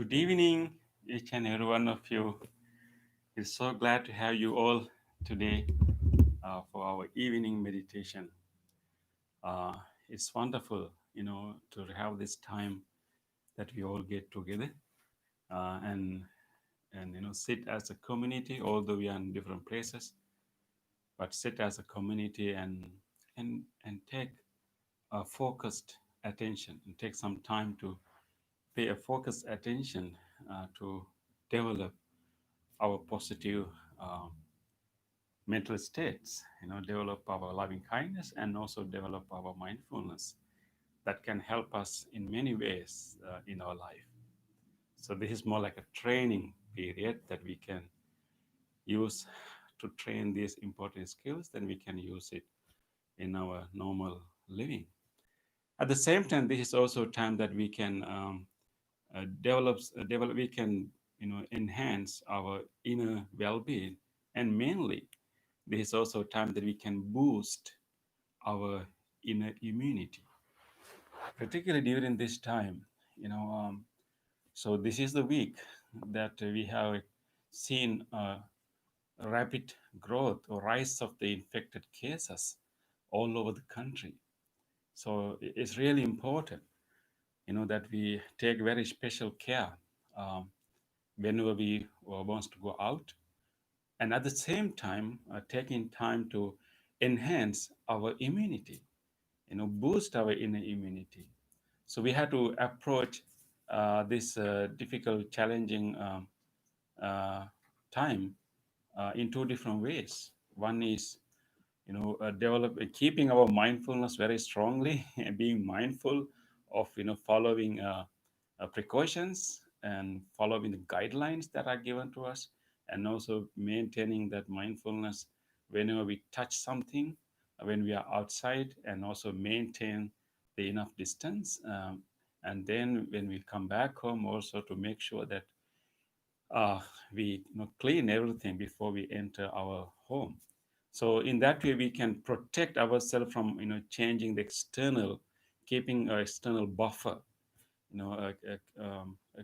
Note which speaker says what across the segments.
Speaker 1: Good evening, each and every one of you. It's so glad to have you all today for our evening meditation. Uh, it's wonderful, to have this time that we all get together and sit as a community. Although we are in different places, but sit as a community and take a focused attention and take some time to pay a focused attention to develop our positive uh, mental states, develop our loving kindness and also develop our mindfulness that can help us in many ways in our life. So this is more like a training period that we can use to train these important skills, then we can use it in our normal living. At the same time, this is also a time that we can develop, we can, enhance our inner well-being, and mainly, this is also a time that we can boost our inner immunity, particularly during this time. You know, so this is the week that we have seen rapid growth or rise of the infected cases all over the country. So it's really important, that we take very special care um, whenever we wants to go out, and at the same time taking time to enhance our immunity, boost our inner immunity. So we have to approach this difficult, challenging uh, time in two different ways. One is, develop keeping our mindfulness very strongly, and being mindful of, following precautions and following the guidelines that are given to us, and also maintaining that mindfulness whenever we touch something, when we are outside, and also maintain the enough distance. And then when we come back home, also to make sure that uh, we clean everything before we enter our home. So in that way, we can protect ourselves from changing the external, keeping an external buffer, a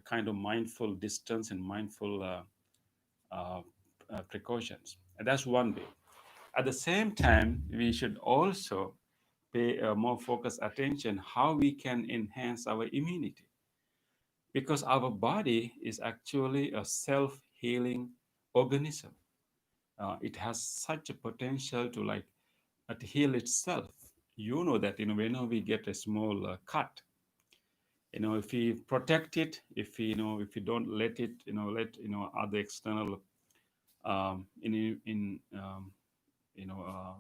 Speaker 1: kind of mindful distance and mindful uh, precautions. And that's one way. At the same time, we should also pay more focused attention how we can enhance our immunity, because our body is actually a self-healing organism. It has such a potential to to heal itself. You know that whenever we get a small cut, if we protect it, if we don't let it, let other external in you know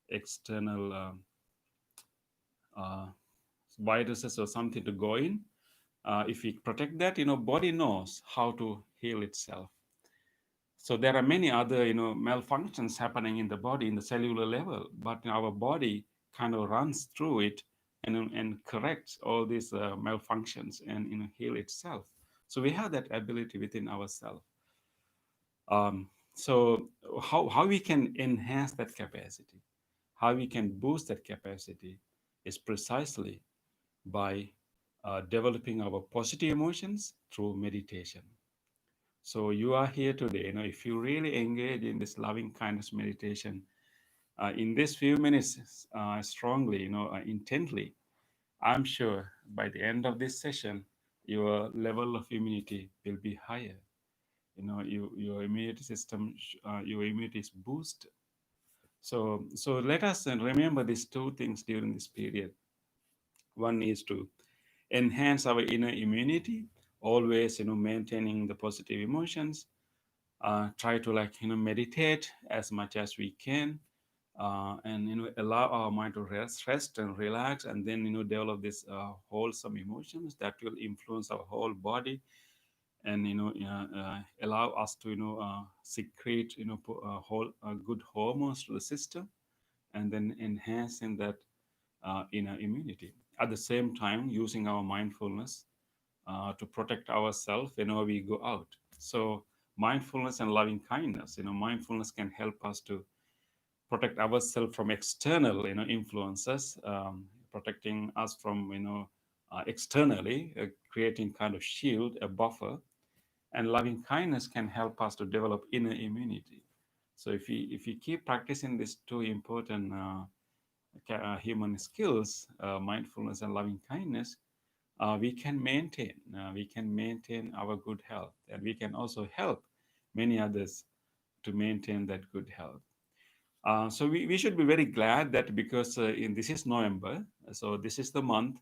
Speaker 1: external uh, viruses or something to go in. If we protect that, body knows how to heal itself. So there are many other malfunctions happening in the body in the cellular level, but our body kind of runs through it and corrects all these malfunctions and heal itself. So we have that ability within ourselves. So how we can enhance that capacity, how we can boost that capacity, is precisely by developing our positive emotions through meditation. So you are here today. If you really engage in this loving kindness meditation, in this few minutes, strongly, intently, I'm sure by the end of this session, your level of immunity will be higher. Your immunity system, your immunity is boosted. So let us remember these two things during this period. One is to enhance our inner immunity, always maintaining the positive emotions. Try to meditate as much as we can, and allow our mind to rest and relax, and then develop this wholesome emotions that will influence our whole body, and allow us to secrete whole good hormones to the system, and then enhancing that inner immunity. At the same time, using our mindfulness to protect ourselves whenever we go out. So mindfulness and loving kindness, mindfulness can help us to protect ourselves from external, influences, protecting us from, externally, creating kind of shield, a buffer, and loving kindness can help us to develop inner immunity. So if we keep practicing these two important human skills, mindfulness and loving kindness, we can maintain our good health, and we can also help many others to maintain that good health. So we should be very glad that because this is November, so this is the month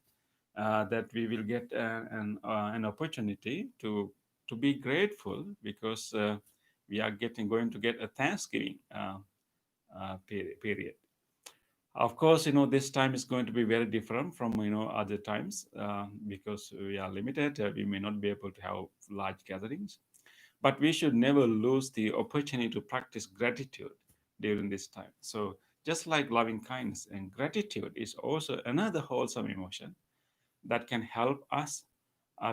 Speaker 1: that we will get an opportunity to be grateful because we are going to get a Thanksgiving period. Of course, this time is going to be very different from other times because we are limited. We may not be able to have large gatherings, but we should never lose the opportunity to practice gratitude during this time. So just like loving kindness and gratitude is also another wholesome emotion that can help us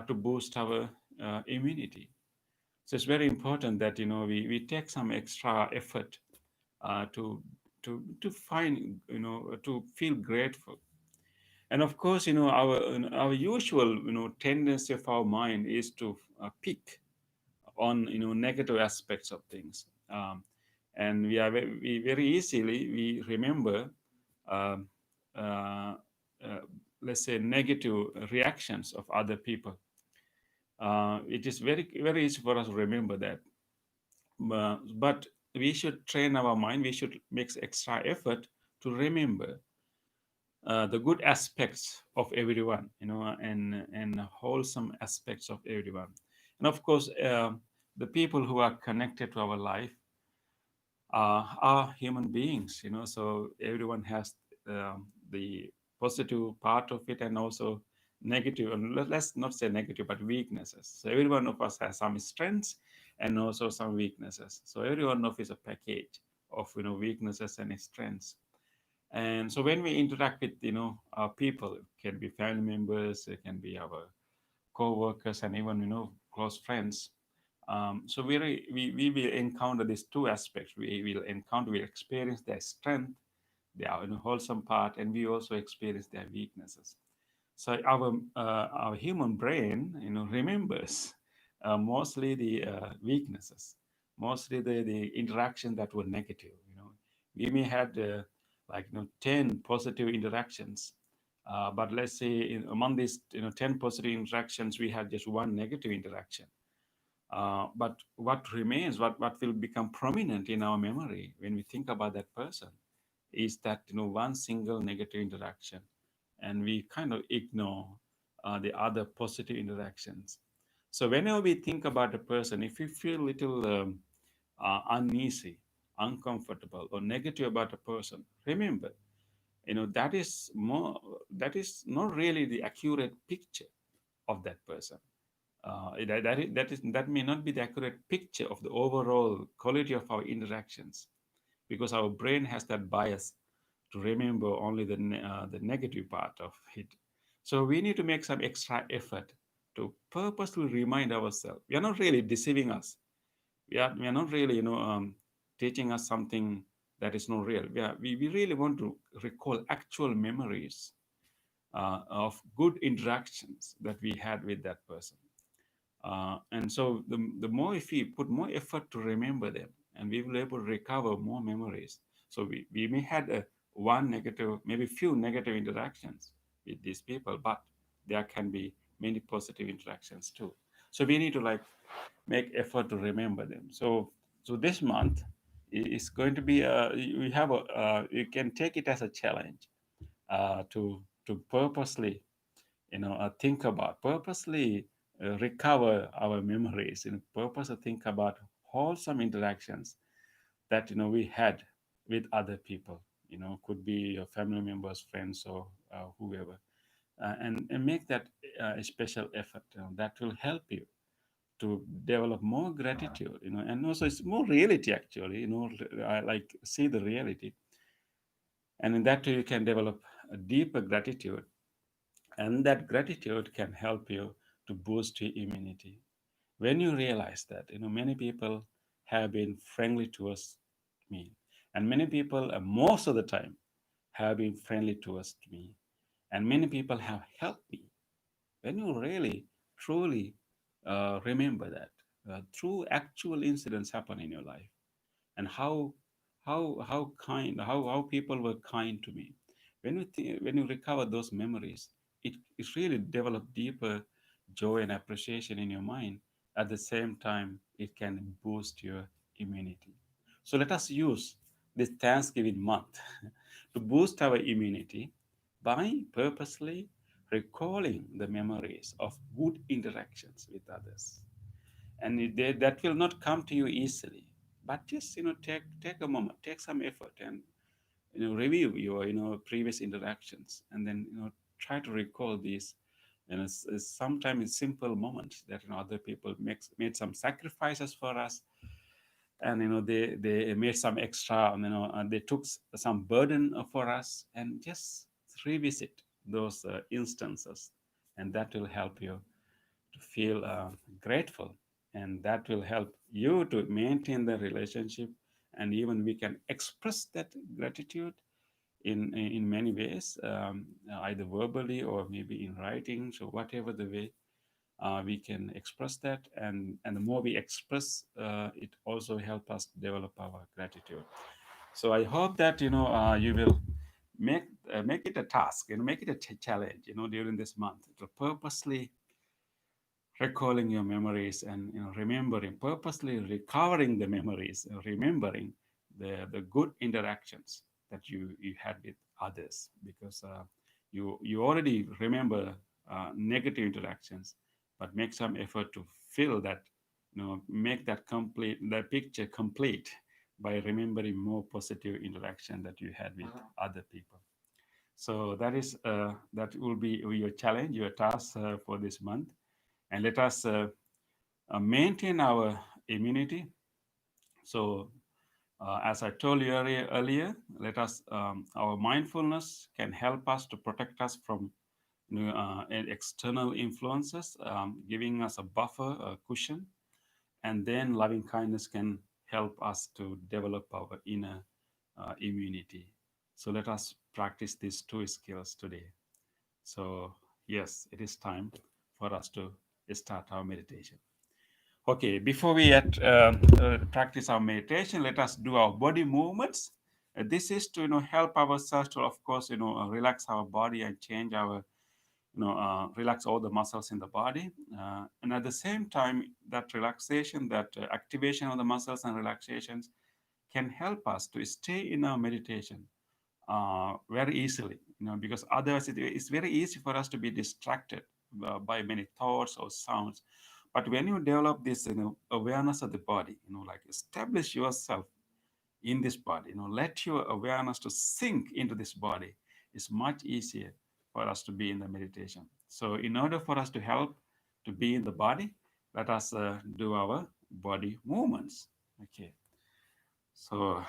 Speaker 1: to boost our immunity. So it's very important that we take some extra effort uh, to to find to feel grateful. And of course, our usual tendency of our mind is to pick on negative aspects of things, and we very easily we remember um, uh, uh, let's say negative reactions of other people. It is very easy for us to remember that, but we should train our mind. We should make extra effort to remember the good aspects of everyone, and wholesome aspects of everyone. And of course, the people who are connected to our life are human beings, so everyone has the positive part of it and also negative, and let's not say negative, but weaknesses. So every one of us has some strengths and also some weaknesses. So every one of us is a package of weaknesses and strengths. And so when we interact with our people, it can be family members, it can be our co-workers, and even close friends. So we will encounter these two aspects. We experience their strength, their wholesome part, and we also experience their weaknesses. So our human brain remembers mostly the weaknesses, mostly the interaction that were negative. We may had like 10 positive interactions, but let's say among these 10 positive interactions we had just one negative interaction. But what remains, what will become prominent in our memory when we think about that person, is that one single negative interaction, and we kind of ignore the other positive interactions. So whenever we think about a person, if we feel little uneasy, uncomfortable, or negative about a person, remember, that is not really the accurate picture of that person. That may not be the accurate picture of the overall quality of our interactions, because our brain has that bias to remember only the negative part of it. So we need to make some extra effort to purposely remind ourselves. We are not really deceiving us. We are not really teaching us something that is not real. We really want to recall actual memories of good interactions that we had with that person. And so the more, if we put more effort to remember them, and we will able to recover more memories. So we may had one negative, maybe few negative interactions with these people, but there can be many positive interactions too. So we need to like make effort to remember them. So this month is going to be we have a you can take it as a challenge to purposely think about, purposely recover our memories, and purposely think about wholesome interactions that we had with other people. Could be your family members, friends, or whoever, and make that a special effort. That will help you to develop more gratitude. And also it's more reality actually. I like see the reality, and in that way you can develop a deeper gratitude, and that gratitude can help you to boost your immunity. When you realize that many people have been friendly towards me, and many people most of the time have been friendly towards me, and many people have helped me. When you really truly remember that through actual incidents happen in your life, and how people were kind to me. When you recover those memories, it really develop deeper joy and appreciation in your mind. At the same time, it can boost your immunity. So let us use this Thanksgiving month to boost our immunity by purposely recalling the memories of good interactions with others. And that will not come to you easily, but just take a moment, take some effort, and review your previous interactions, and then try to recall these. Sometimes in simple moments that other people made some sacrifices for us, and they made some extra, and they took some burden for us, and just revisit those instances, and that will help you to feel grateful, and that will help you to maintain the relationship. And even we can express that gratitude in many ways, either verbally or maybe in writing. So whatever the way we can express that, and the more we express, it also help us develop our gratitude. So I hope that you will make make it a task, make it a challenge, during this month, to purposely recalling your memories, and remembering, purposely recovering the memories, remembering the good interactions that you had with others, because you already remember negative interactions, but make some effort to fill that, make that complete, that picture complete, by remembering more positive interaction that you had with other people. So that will be your challenge, your task for this month. And let us maintain our immunity. So, as I told you earlier, let us our mindfulness can help us to protect us from external influences, giving us a buffer, a cushion, and then loving kindness can help us to develop our inner immunity. So let us practice these two skills today. So yes, it is time for us to start our meditation. Okay, before we practice our meditation, let us do our body movements. This is to help ourselves to, of course, relax our body and change our relax all the muscles in the body, and at the same time, that relaxation, that activation of the muscles and relaxations can help us to stay in our meditation very easily. Because otherwise it's very easy for us to be distracted by many thoughts or sounds. But when you develop this awareness of the body, like establish yourself in this body, let your awareness to sink into this body, is much easier for us to be in the meditation. So in order for us to help to be in the body, let us do our body movements. Okay, so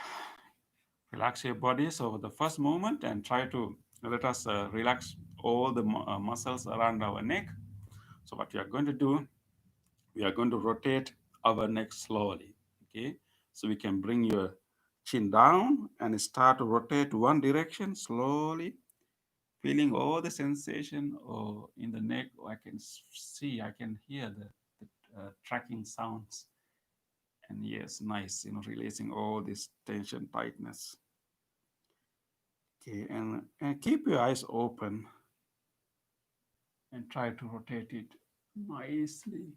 Speaker 1: relax your body. So the first movement, and try to let us relax all the muscles around our neck. So what we are going to do, we are going to rotate our neck slowly. Okay, so we can bring your chin down and start to rotate one direction slowly, feeling all the sensation or in the neck. I can see, I can hear the tracking sounds. And yes, nice, releasing all this tension, tightness. Okay, and keep your eyes open and try to rotate it nicely,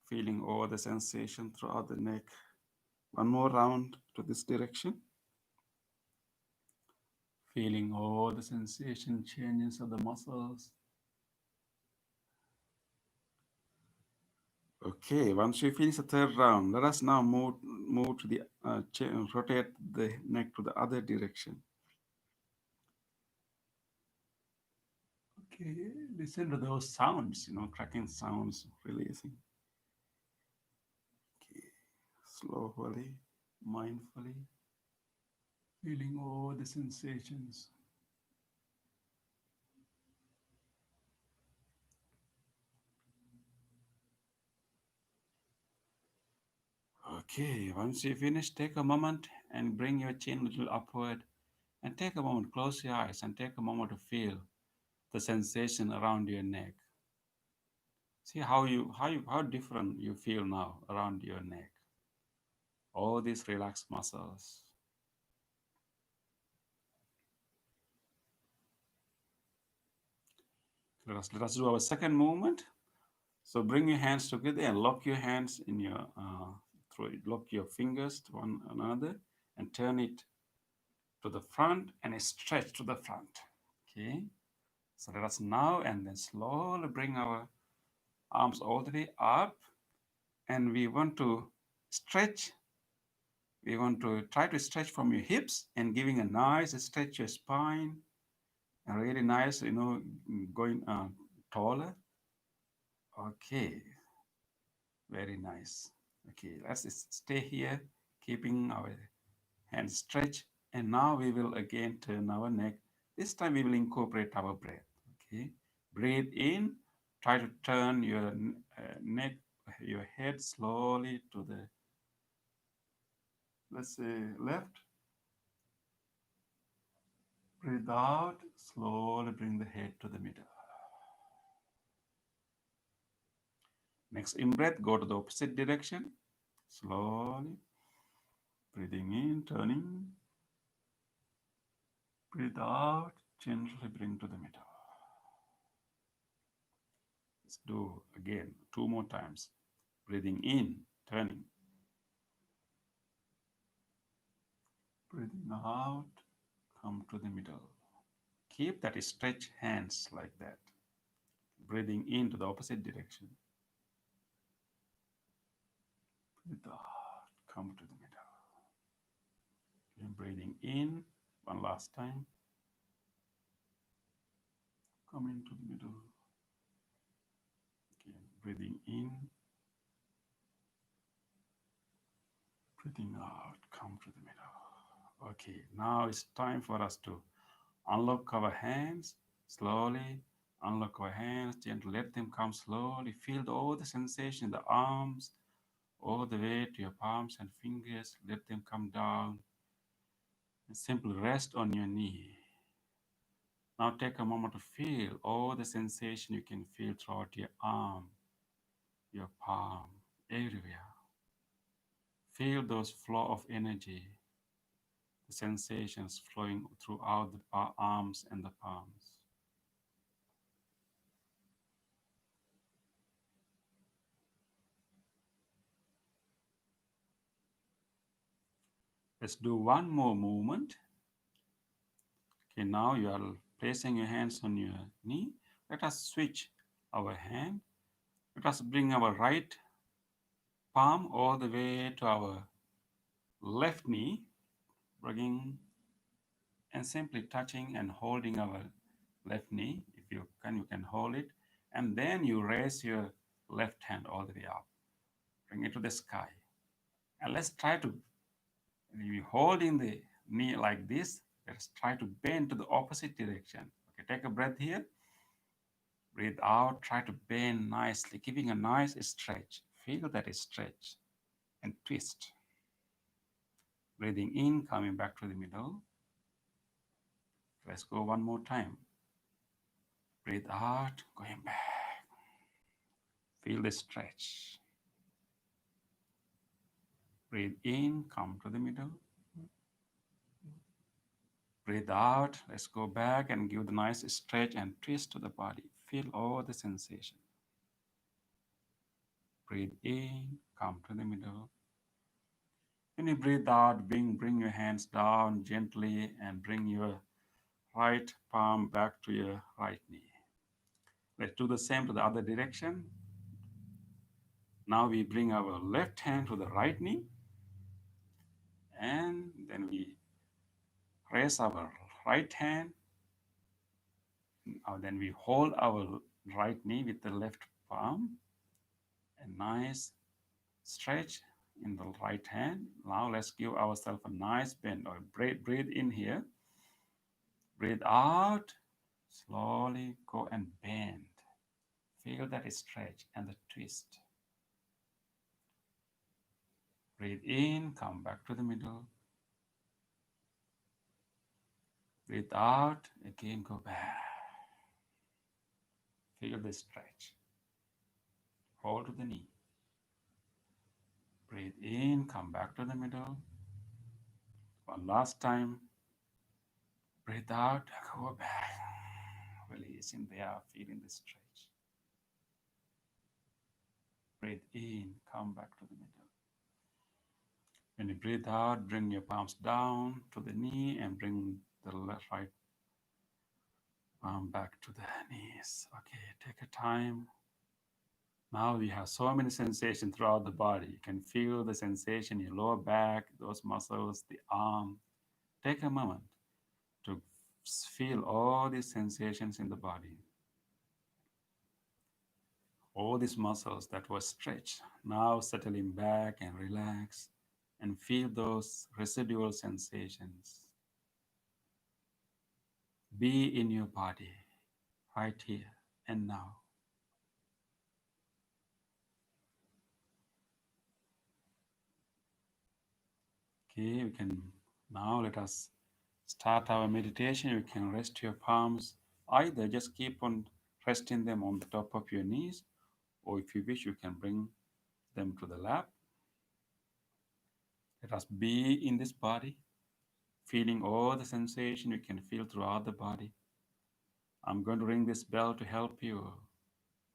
Speaker 1: feeling all the sensation throughout the neck. One more round to this direction, feeling all the sensation changes of the muscles. Okay, once you finish the third round, let us now move to the rotate the neck to the other direction. Okay, listen to those sounds, cracking sounds, releasing. Okay, slowly, mindfully, feeling all the sensations. Okay, once you finish, take a moment and bring your chin a little upward, and take a moment, close your eyes, and take a moment to feel the sensation around your neck. See how different you feel now around your neck. All these relaxed muscles. Let us do our second movement. So bring your hands together and lock your hands in your through it. Lock your fingers to one another and turn it to the front and stretch to the front. Okay. So let us now and then slowly bring our arms all the way up, and we want to stretch. We want to try to stretch from your hips and giving a nice stretch your spine, and really nice, going taller. Okay, very nice. Okay, let's stay here, keeping our hands stretched. And now we will again turn our neck. This time we will incorporate our breath. Okay, breathe in. Try to turn your neck, your head slowly to the, let's say, left. Breathe out. Slowly bring the head to the middle. Next in breath, go to the opposite direction. Slowly breathing in, turning. Breathe out, gently bring to the middle. Let's do again 2 more times. Breathing in, turning. Breathing out, come to the middle. Keep that stretch hands like that. Breathing into the opposite direction. Breathe out, come to the middle. And breathing in, one last time. Come into the middle. Again, breathing in, breathing out, come to the middle. Okay, now it's time for us to unlock our hands slowly. Unlock our hands, gently let them come slowly. Feel all the sensation in the arms, all the way to your palms and fingers. Let them come down and simply rest on your knee. Now take a moment to feel all the sensation you can feel throughout your arm, your palm, everywhere. Feel those flow of energy, the sensations flowing throughout the arms and the palms. Let's do one more movement. Okay, now you are placing your hands on your knee. Let us switch our hand. Let us bring our right palm all the way to our left knee, bringing and simply touching and holding our left knee. If you can hold it. And then you raise your left hand all the way up. Bring it to the sky. And let's try to, be holding the knee like this. Let's try to bend to the opposite direction. Okay, take a breath here. Breathe out, try to bend nicely, giving a nice stretch. Feel that stretch and twist. Breathing in, coming back to the middle. Let's go one more time. Breathe out, going back. Feel the stretch. Breathe in, come to the middle. Breathe out, let's go back and give the nice stretch and twist to the body. Feel all the sensation. Breathe in, come to the middle. When you breathe out, bring your hands down gently and bring your right palm back to your right knee. Let's do the same to the other direction. Now we bring our left hand to the right knee, and then we raise our right hand. Then we hold our right knee with the left palm. A nice stretch in the right hand. Now let's give ourselves a nice bend. Or breathe in here. Breathe out. Slowly go and bend. Feel that stretch and the twist. Breathe in, come back to the middle. Breathe out, again go back. Feel the stretch. fall to the knee. Breathe in, come back to the middle. One last time. Breathe out, go back. Releasing the air, feeling the stretch. Breathe in, come back to the middle. When you breathe out, bring your palms down to the knee and bring the left right palm back to the knees. Okay, take a time. Now we have so many sensations throughout the body. You can feel the sensation in your lower back, those muscles, the arm. Take a moment to feel all these sensations in the body. All these muscles that were stretched, now settling back and relax and feel those residual sensations. Be in your body right here and now. Okay, we can now let us start our meditation. You can rest your palms. Either just keep on resting them on the top of your knees, or if you wish, you can bring them to the lap. Let us be in this body, feeling all the sensation you can feel throughout the body. I'm going to ring this bell to help you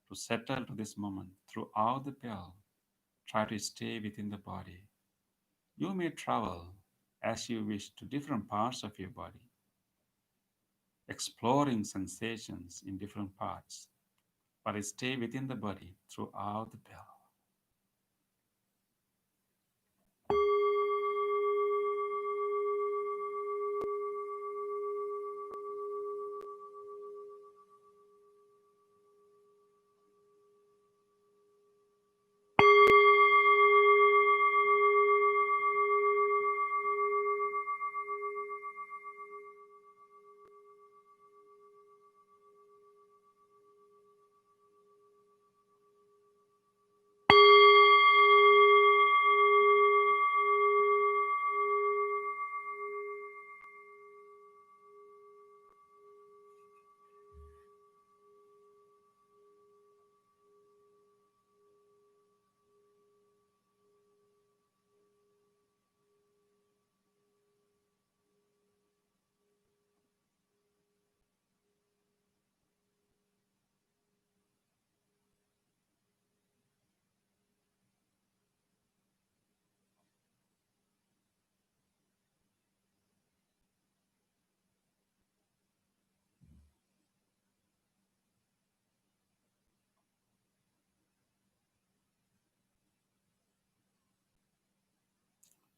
Speaker 1: to settle to this moment. Throughout the bell, try to stay within the body. You may travel as you wish to different parts of your body, exploring sensations in different parts, but stay within the body throughout the bell.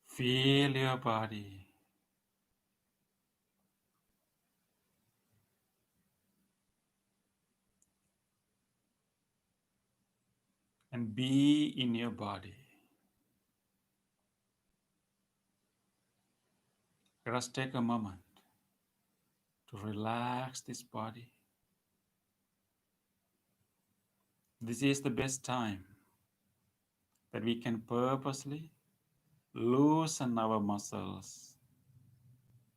Speaker 1: Feel your body. And be in your body. Let us take a moment to relax this body. This is the best time that we can purposely loosen our muscles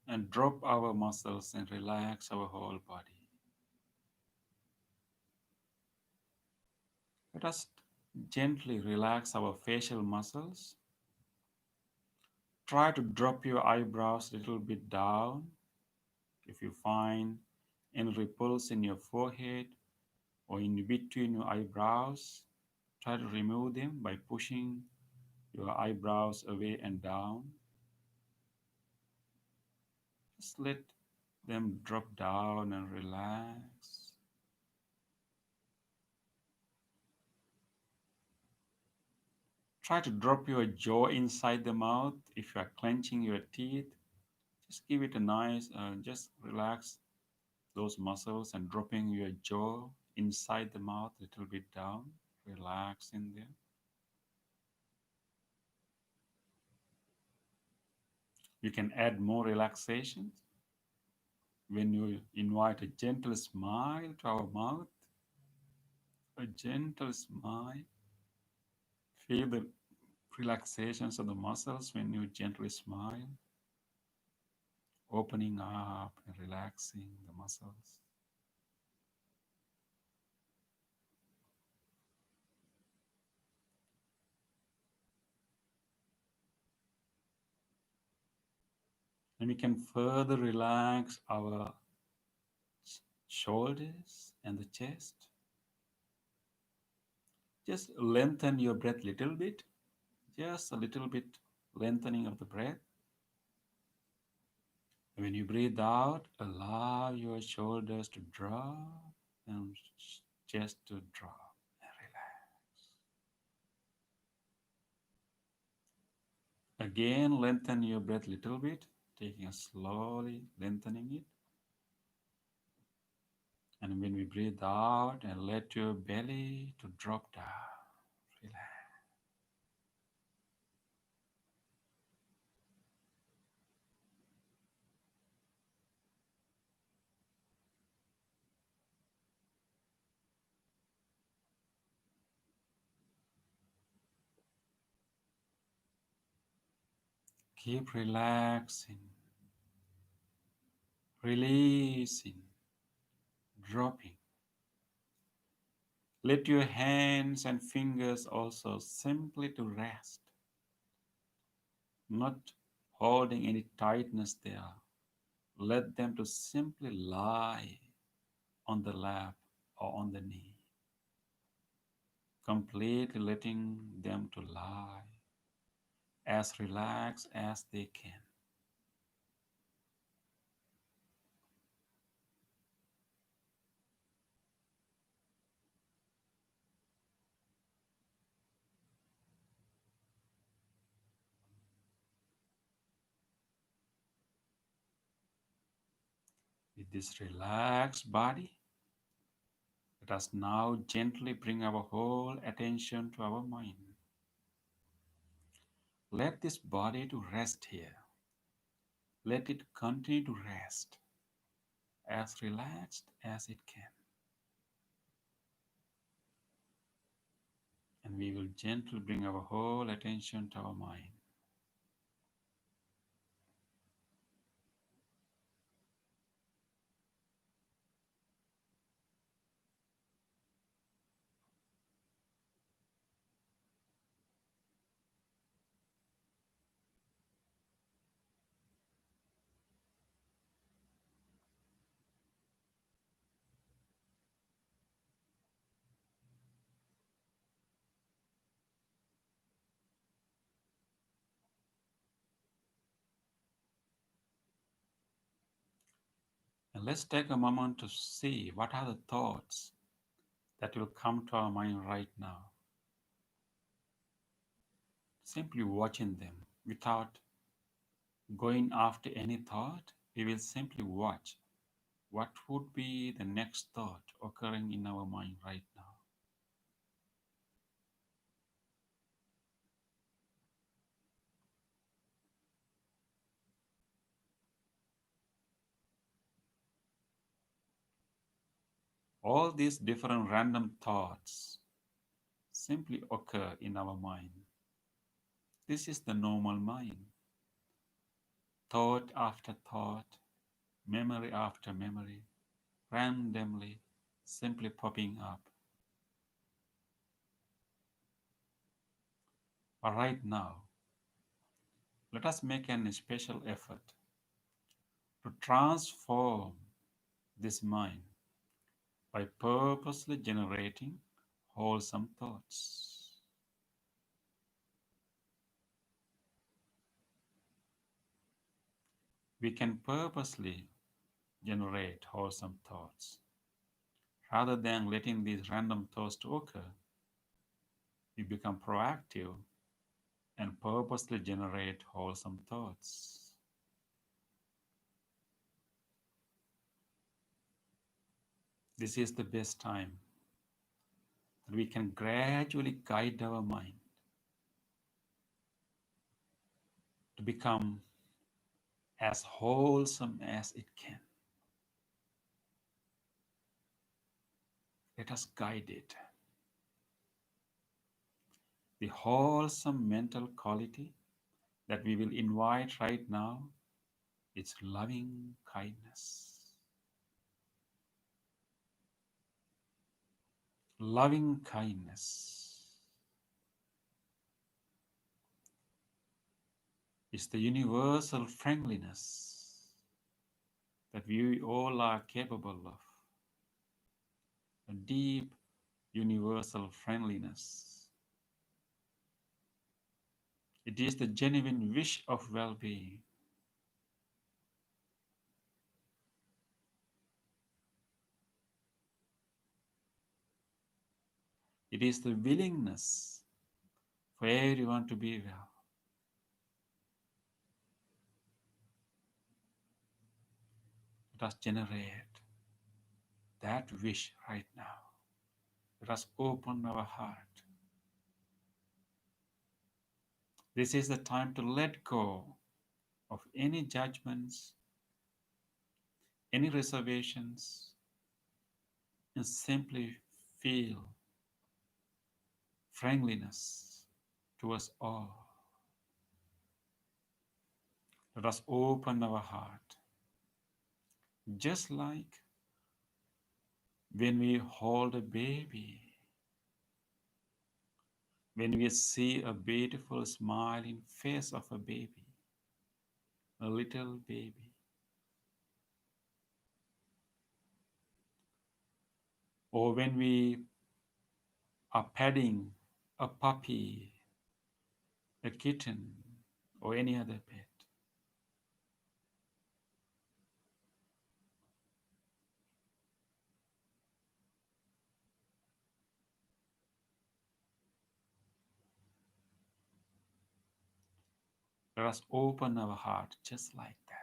Speaker 1: and drop our muscles and relax our whole body. Let us gently relax our facial muscles. Try to drop your eyebrows a little bit down. If you find any ripples in your forehead or in between your eyebrows, try to remove them by pushing your eyebrows away and down. Just let them drop down and relax. Try to drop your jaw inside the mouth. If you are clenching your teeth, just give it a nice, just relax those muscles and dropping your jaw inside the mouth a little bit down. Relax in there. You can add more relaxation when you invite a gentle smile to our mouth. A gentle smile. Feel the relaxations of the muscles when you gently smile, opening up and relaxing the muscles. And we can further relax our shoulders and the chest. Just lengthen your breath a little bit, just a little bit lengthening of the breath. When you breathe out, allow your shoulders to drop and chest to drop and relax. Again, lengthen your breath a little bit, taking a slowly lengthening it. And when we breathe out and let your belly to drop down, relax. Keep relaxing, releasing, dropping. Let your hands and fingers also simply to rest, not holding any tightness there. Let them to simply lie on the lap or on the knee, completely letting them to lie as relaxed as they can. With this relaxed body, let us now gently bring our whole attention to our mind. Let this body to rest here. Let it continue to rest as relaxed as it can. And we will gently bring our whole attention to our mind. And let's take a moment to see what are the thoughts that will come to our mind right now. Simply watching them without going after any thought, we will simply watch what would be the next thought occurring in our mind right now. All these different random thoughts simply occur in our mind. This is the normal mind. Thought after thought, memory after memory, randomly simply popping up. But right now, let us make an special effort to transform this mind by purposely generating wholesome thoughts. We can purposely generate wholesome thoughts. Rather than letting these random thoughts to occur, we become proactive and purposely generate wholesome thoughts. This is the best time that we can gradually guide our mind to become as wholesome as it can. Let us guide it. The wholesome mental quality that we will invite right now is loving kindness. Loving kindness is the universal friendliness that we all are capable of, a deep universal friendliness. It is the genuine wish of well being. It is the willingness for everyone to be well. Let us generate that wish right now. Let us open our heart. This is the time to let go of any judgments, any reservations, and simply feel friendliness to us all. Let us open our heart, just like when we hold a baby, when we see a beautiful smiling face of a baby, a little baby, or when we are petting a puppy, a kitten, or any other pet. Let us open our heart just like that.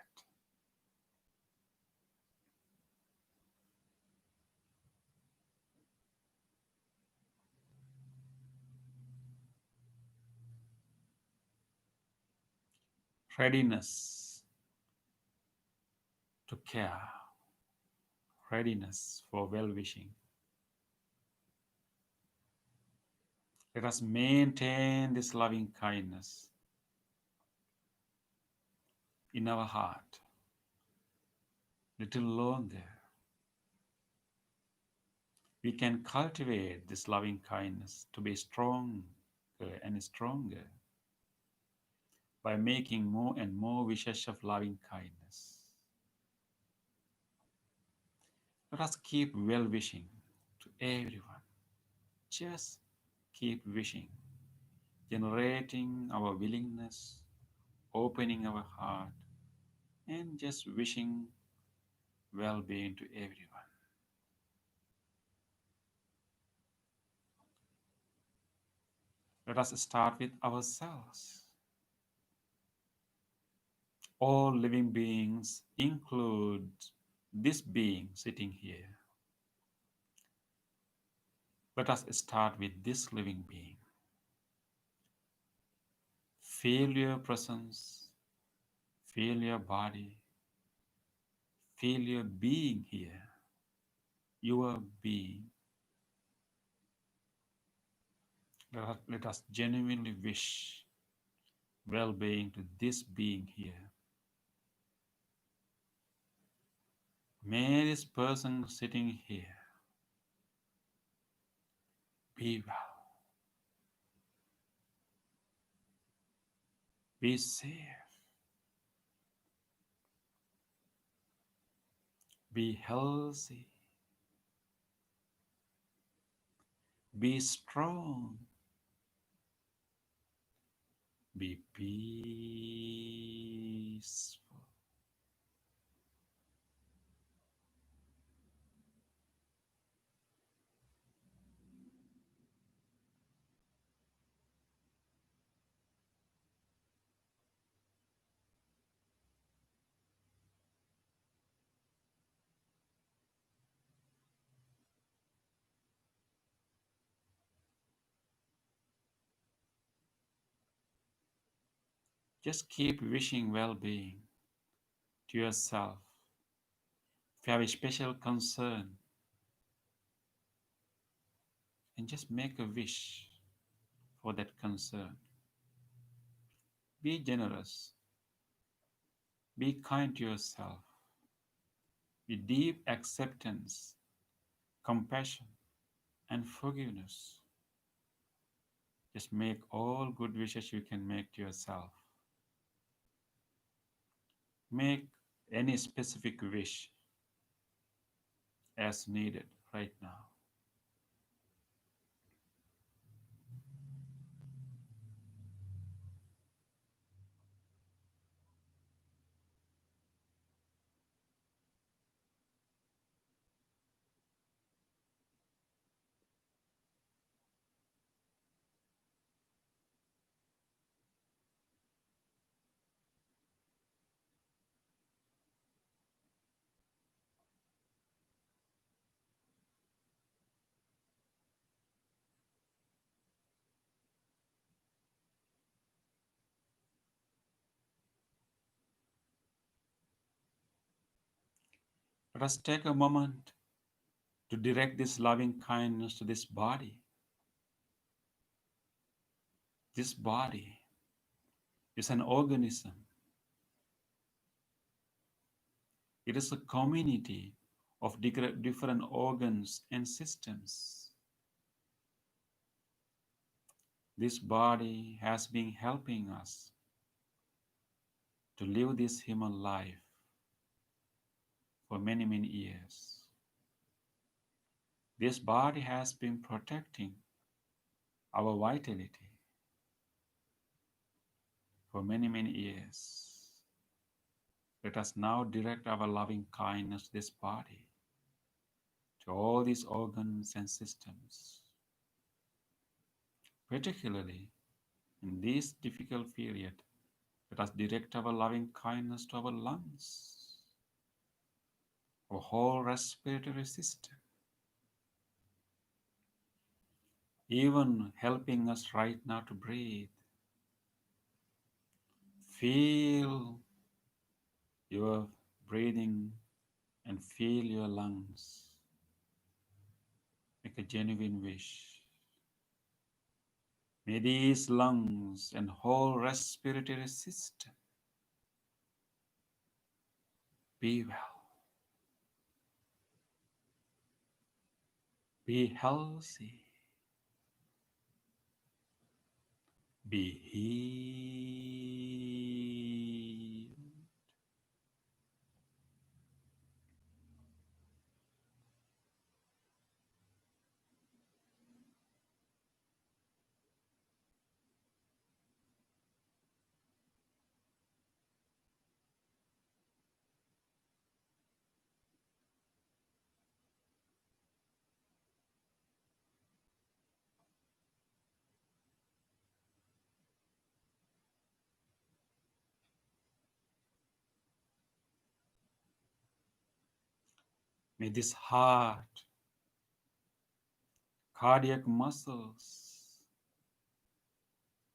Speaker 1: Readiness to care, readiness for well wishing. Let us maintain this loving kindness in our heart little longer. We can cultivate this loving kindness to be stronger and stronger by making more and more wishes of loving kindness. Let us keep well wishing to everyone. Just keep wishing, generating our willingness, opening our heart, and just wishing well being to everyone. Let us start with ourselves. All living beings include this being sitting here. Let us start with this living being. Feel your presence, feel your body, feel your being here, your being. Let us genuinely wish well being to this being here. May this person sitting here be well, be safe, be healthy, be strong, be peaceful. Just keep wishing well being to yourself. If you have a special concern, and just make a wish for that concern. Be generous, be kind to yourself, with deep acceptance, compassion, and forgiveness. Just make all good wishes you can make to yourself. Make any specific wish as needed right now. Let us take a moment to direct this loving kindness to this body. This body is an organism. It is a community of different organs and systems. This body has been helping us to live this human life for many, many years. This body has been protecting our vitality for many, many years. Let us now direct our loving kindness to this body, to all these organs and systems, particularly in this difficult period. Let us direct our loving kindness to our lungs, our whole respiratory system, even helping us right now to breathe. Feel your breathing and feel your lungs. Make a genuine wish. May these lungs and whole respiratory system be well, be healthy, be healed. May this heart, cardiac muscles,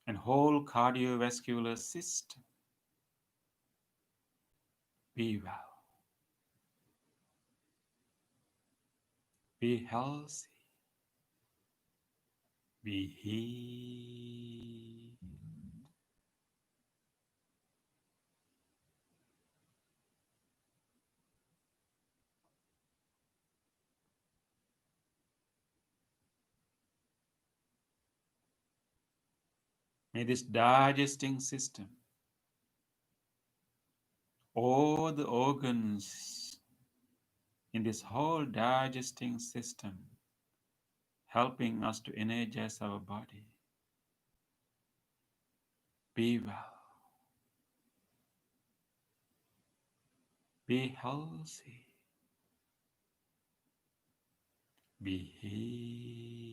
Speaker 1: and whole cardiovascular system be well, be healthy, be healed. May this digesting system, all the organs in this whole digesting system, helping us to energize our body, be well, be healthy, be healed.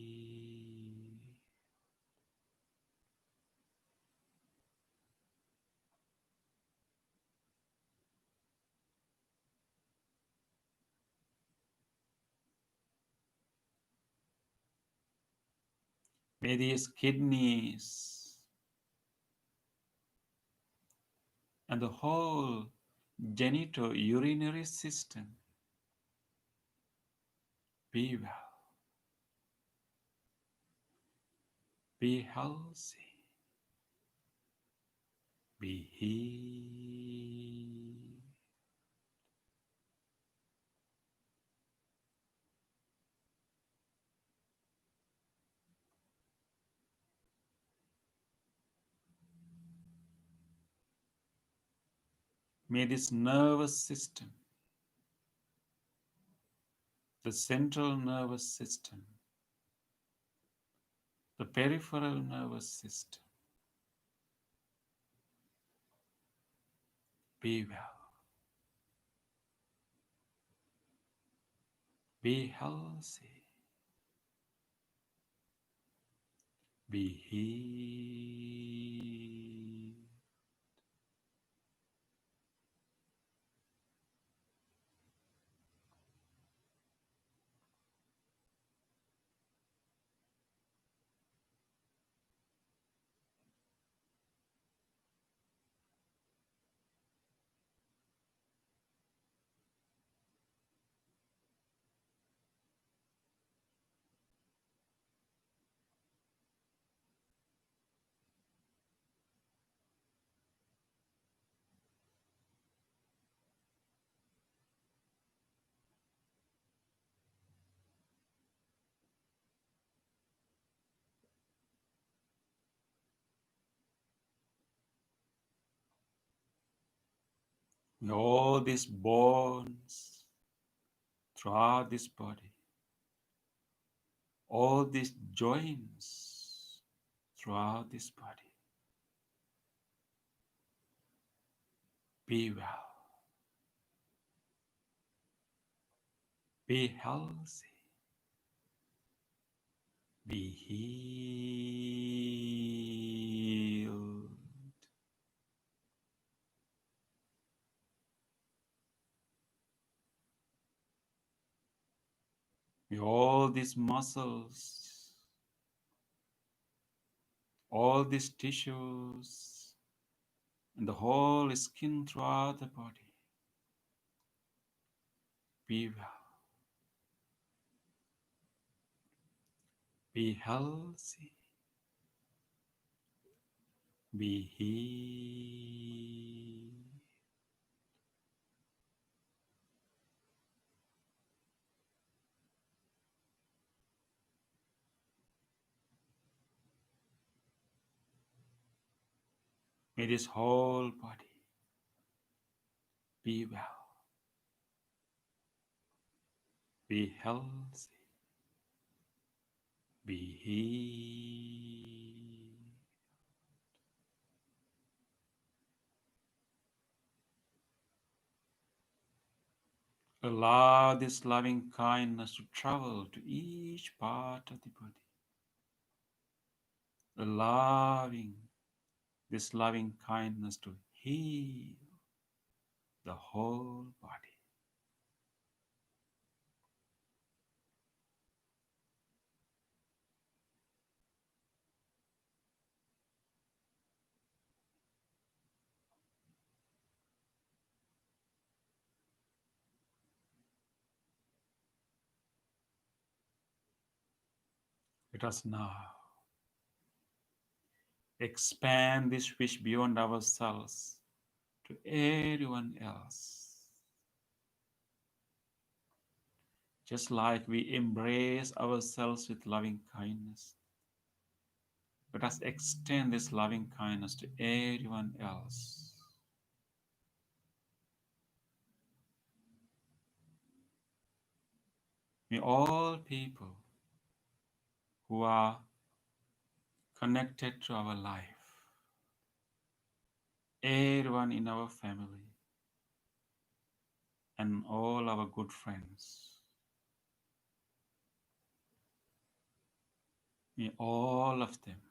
Speaker 1: May these kidneys and the whole genitourinary system be well, be healthy, be healed. May this nervous system, the central nervous system, the peripheral nervous system be well, be healthy, be healed. May all these bones throughout this body, all these joints throughout this body be well, be healthy, be healed. May all these muscles, all these tissues, and the whole skin throughout the body be well, be healthy, be healed. May this whole body be well, be healthy, be healed. Allow this loving kindness to travel to each part of the body, allowing this loving kindness to heal the whole body. Let us now expand this wish beyond ourselves to everyone else. Just like we embrace ourselves with loving kindness, let us extend this loving kindness to everyone else. May all people who are connected to our life, everyone in our family, and all our good friends, may all of them,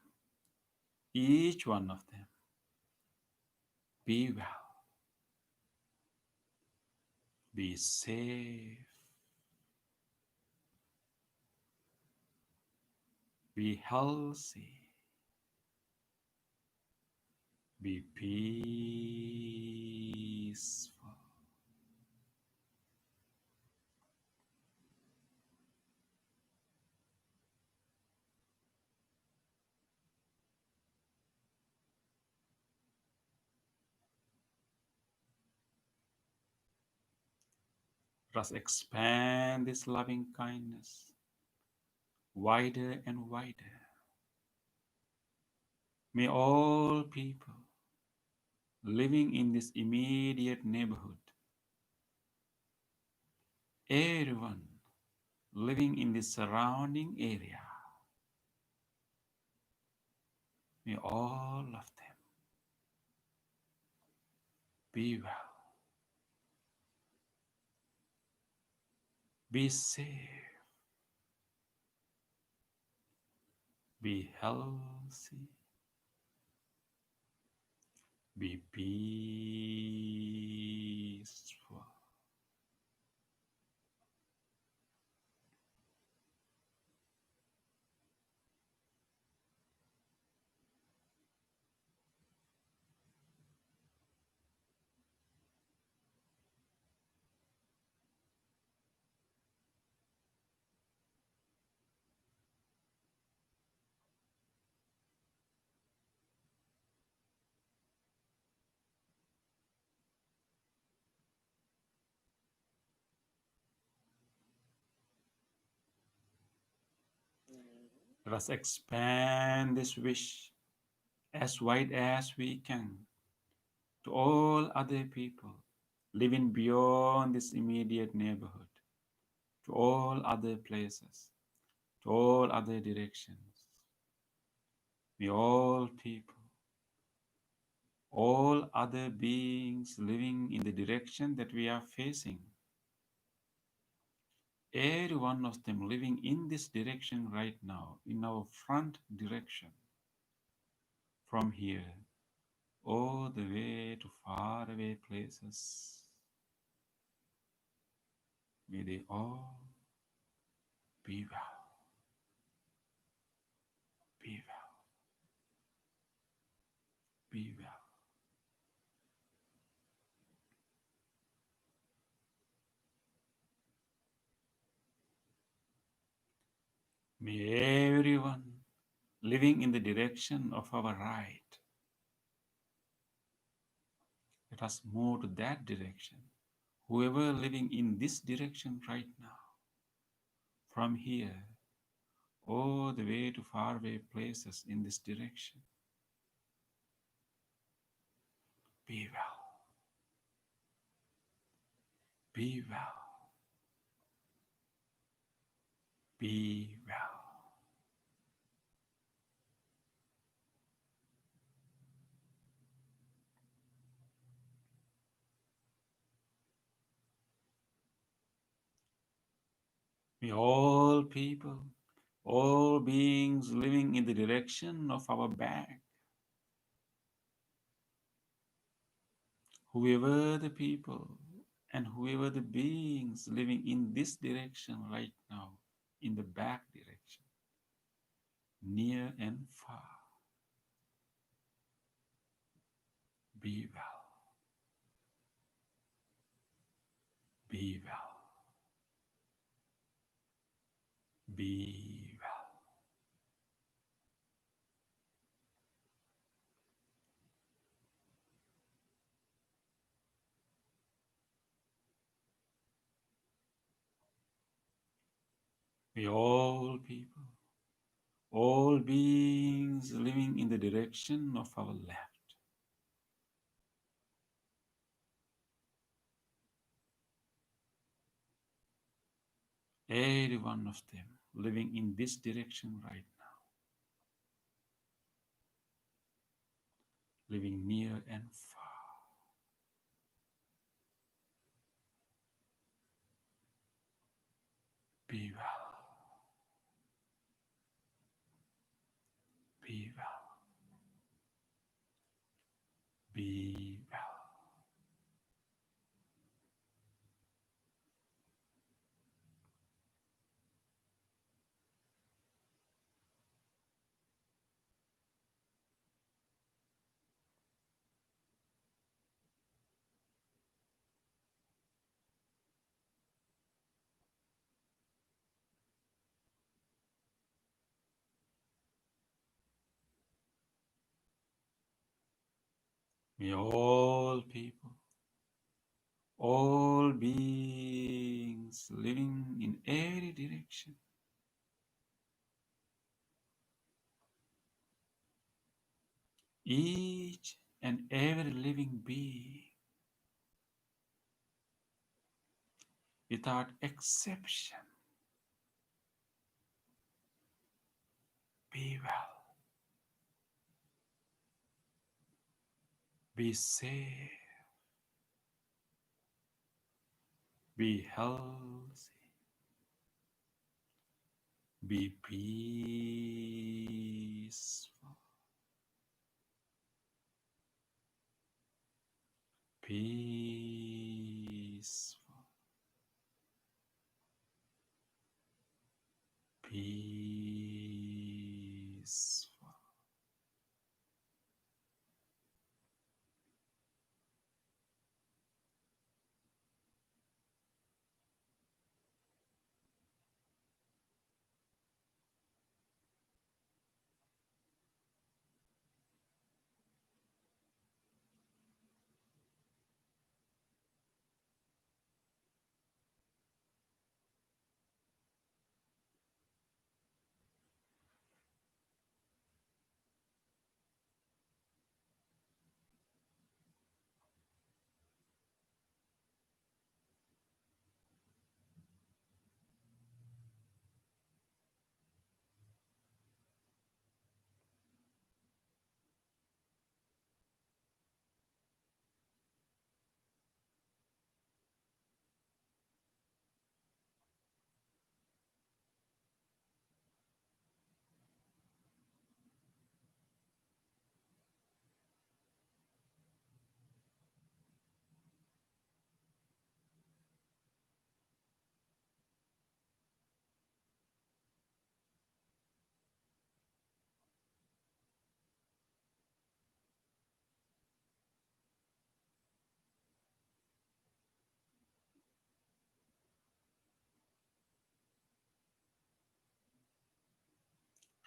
Speaker 1: each one of them, be well, be safe, be healthy, be peaceful. Let us expand this loving kindness wider and wider. May all people living in this immediate neighborhood, everyone living in the surrounding area, may all of them be well, be safe, be healthy, be peaceful. Let us expand this wish as wide as we can to all other people living beyond this immediate neighborhood, to all other places, to all other directions. May all people, all other beings living in the direction that we are facing, every one of them living in this direction right now, in our front direction, from here all the way to faraway places, may they all be well, be well, be well. May everyone living in the direction of our right, let us move to that direction. Whoever living in this direction right now, from here all the way to faraway places in this direction, be well, be well, be well. May all people, all beings living in the direction of our back, whoever the people and whoever the beings living in this direction right now, in the back direction, near and far, be well, be well, be well. May all people, all beings living in the direction of our left, every one of them living in this direction right now, living near and far, be well, be well, be well. May all people, all beings living in every direction, each and every living being without exception. Be well, be safe, be healthy, be peaceful, peaceful, peaceful.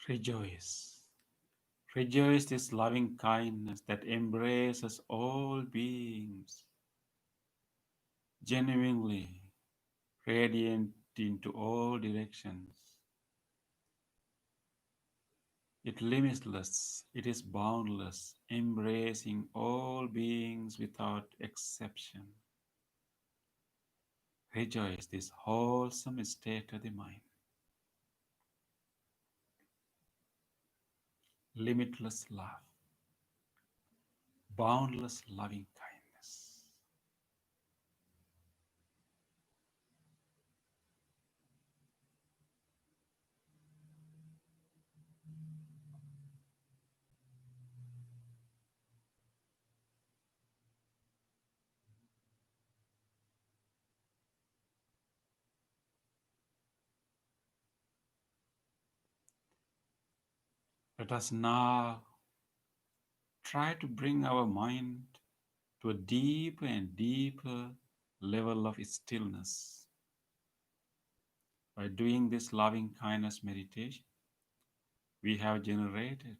Speaker 1: Rejoice. Rejoice this loving kindness that embraces all beings, genuinely radiant into all directions. It limitless, it is boundless, embracing all beings without exception. Rejoice this wholesome state of the mind, limitless love, boundless loving kindness. Let us now try to bring our mind to a deeper and deeper level of stillness. By doing this loving kindness meditation, we have generated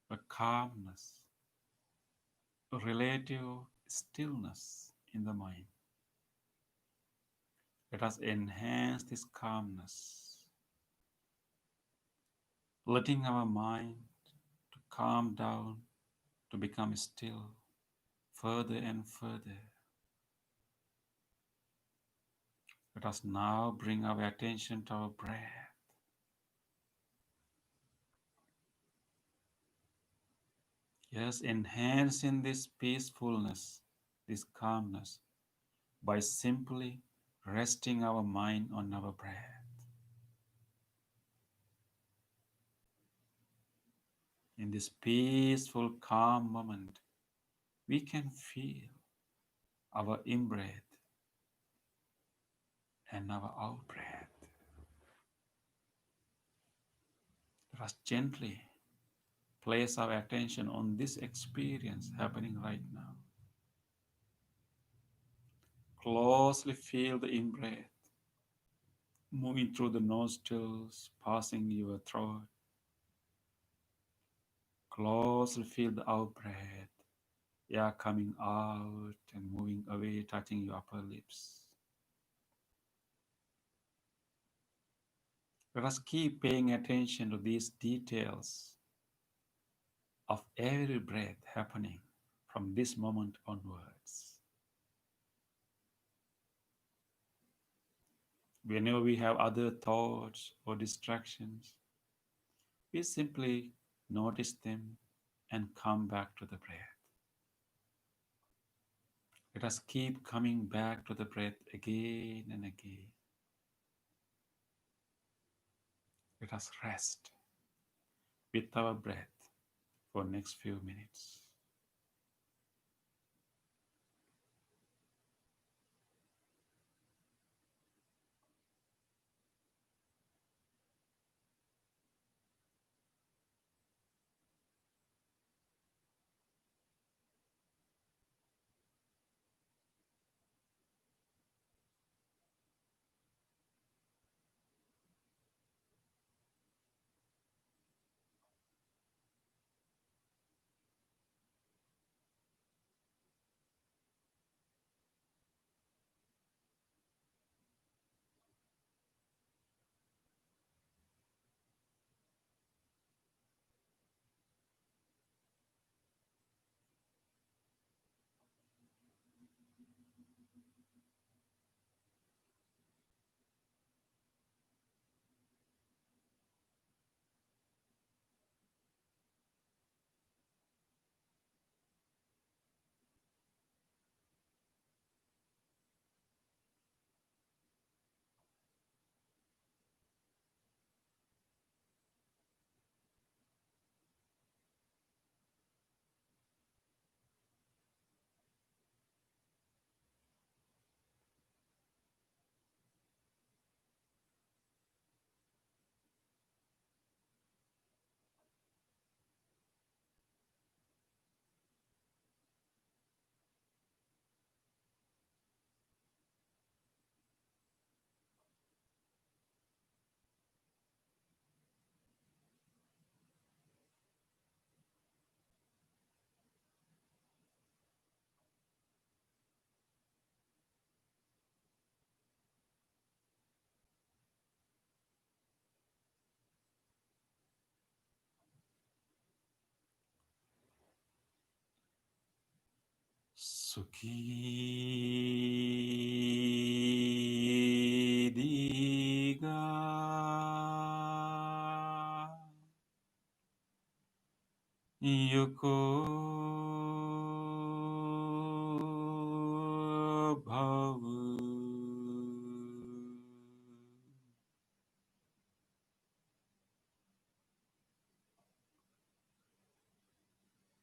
Speaker 1: a calmness, a relative stillness in the mind. Let us enhance this calmness, letting our mind to calm down, to become still further and further. Let us now bring our attention to our breath. Yes, enhancing this peacefulness, this calmness, by simply resting our mind on our breath. In this peaceful, calm moment, we can feel our in-breath and our out-breath. Let us gently place our attention on this experience happening right now. Closely feel the in-breath moving through the nostrils, passing your throat. Closely feel the out-breath, air coming out and moving away, touching your upper lips. Let us keep paying attention to these details of every breath happening from this moment onwards. Whenever we have other thoughts or distractions, we simply notice them and come back to the breath. Let us keep coming back to the breath again and again. Let us rest with our breath for next few minutes. Sukhi diga yuko bhav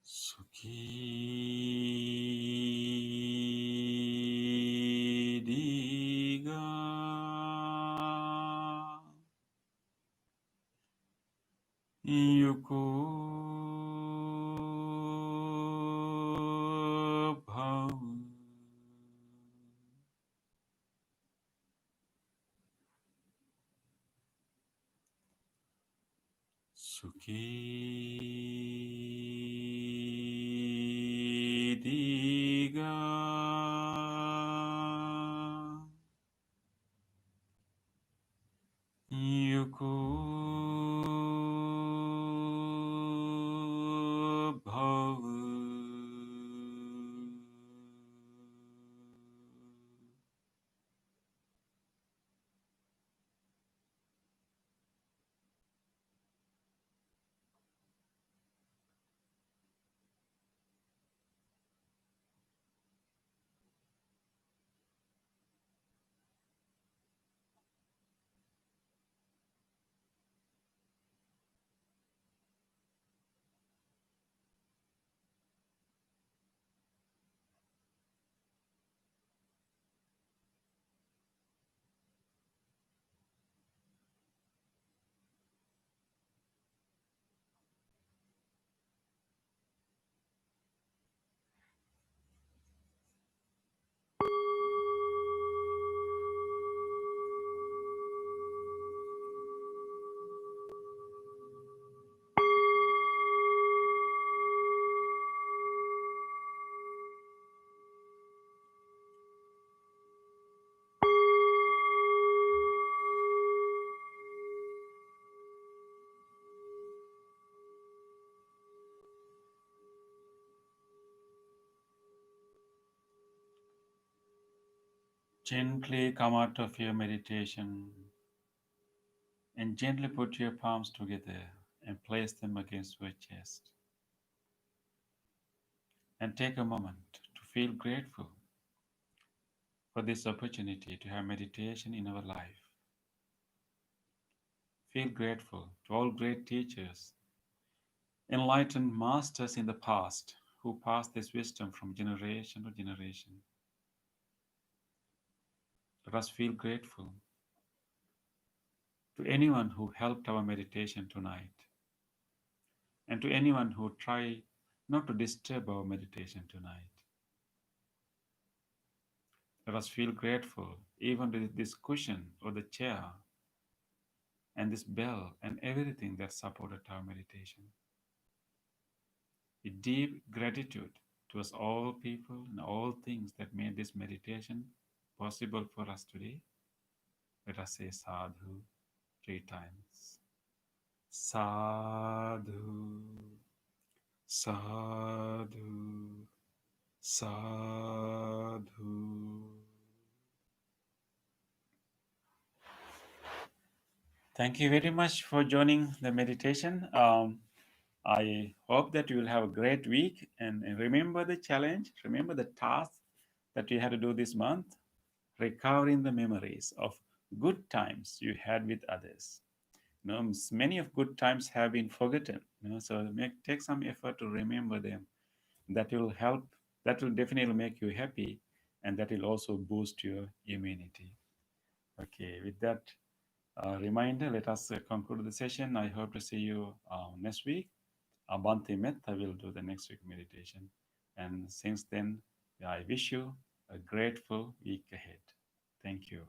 Speaker 1: Sukhi diga yuko bhav Sukhi diga yuko bhav Gently come out of your meditation and gently put your palms together and place them against your chest. And take a moment to feel grateful for this opportunity to have meditation in our life. Feel grateful to all great teachers, enlightened masters in the past who passed this wisdom from generation to generation. Let us feel grateful to anyone who helped our meditation tonight and to anyone who tried not to disturb our meditation tonight. Let us feel grateful even to this cushion or the chair and this bell and everything that supported our meditation. With deep gratitude towards all people and all things that made this meditation possible for us today, let us say sadhu 3 times. Sadhu, sadhu, sadhu. Thank you very much for joining the meditation. I hope that you will have a great week and remember the challenge, remember the task that you had to do this month, recovering the memories of good times you had with others. Many of good times have been forgotten. So take some effort to remember them. That will help. That will definitely make you happy, and that will also boost your immunity. Okay, with that reminder, let us conclude the session. I hope to see you next week. Bhante Metta will do the next week meditation. And since then, I wish you a grateful week ahead. Thank you.